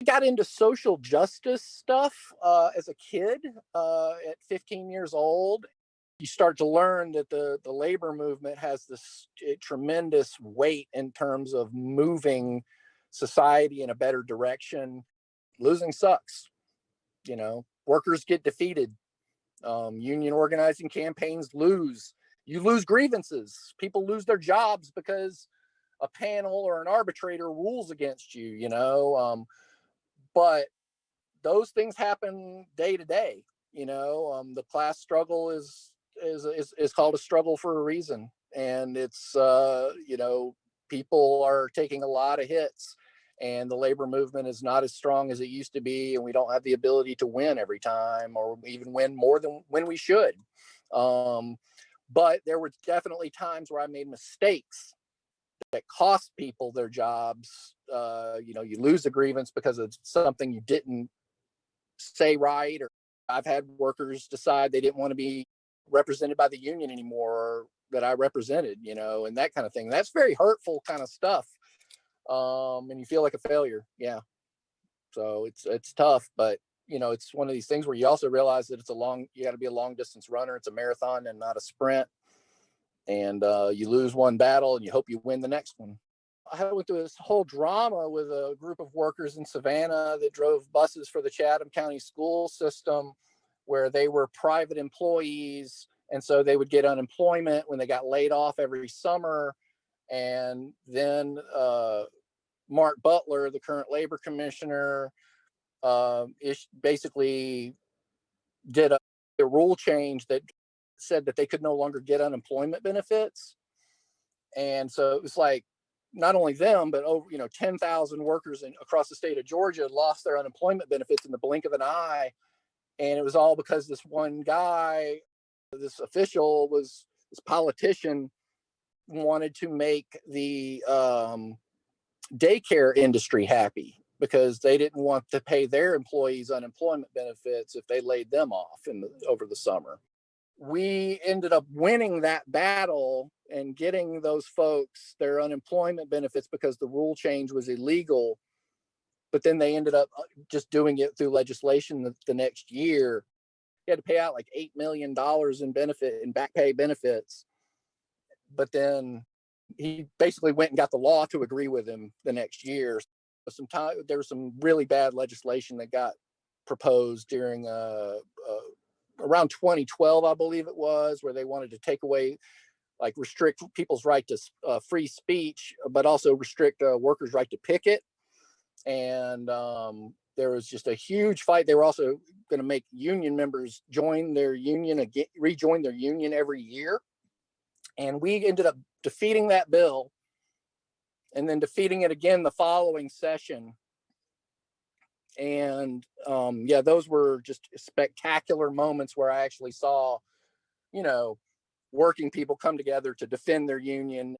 Got into social justice stuff as a kid at 15 years old. You start to learn that the labor movement has this tremendous weight in terms of moving society in a better direction. Losing sucks. Workers get defeated. Union organizing campaigns lose. You lose grievances. People lose their jobs because a panel or an arbitrator rules against you. But those things happen day to day. The class struggle is called a struggle for a reason, and it's people are taking a lot of hits, and the labor movement is not as strong as it used to be, and we don't have the ability to win every time, or even win more than when we should. But there were definitely times where I made mistakes that cost people their jobs. You lose a grievance because of something you didn't say right, or I've had workers decide they didn't want to be represented by the union anymore that I represented, and that kind of thing. That's very hurtful kind of stuff. And you feel like a failure. Yeah. So it's tough, but it's one of these things where you also realize that you got to be a long distance runner. It's a marathon and not a sprint. And you lose one battle and you hope you win the next one. I went through this whole drama with a group of workers in Savannah that drove buses for the Chatham County school system, where they were private employees. And so they would get unemployment when they got laid off every summer. And then Mark Butler, the current labor commissioner, basically did a rule change that said that they could no longer get unemployment benefits. And so it was like, not only them, but over 10,000 workers across the state of Georgia lost their unemployment benefits in the blink of an eye, and it was all because this one guy, this politician, wanted to make the daycare industry happy because they didn't want to pay their employees unemployment benefits if they laid them off over the summer. We ended up winning that battle and getting those folks their unemployment benefits because the rule change was illegal. But then they ended up just doing it through legislation the next year. He had to pay out like $8 million in back pay benefits. But then he basically went and got the law to agree with him the next year. There was some really bad legislation that got proposed during around 2012, I believe it was, where they wanted to take away, like restrict people's right to free speech, but also restrict workers' right to picket. And there was just a huge fight. They were also going to make union members rejoin their union every year. And we ended up defeating that bill and then defeating it again the following session. And those were just spectacular moments where I actually saw, working people come together to defend their union.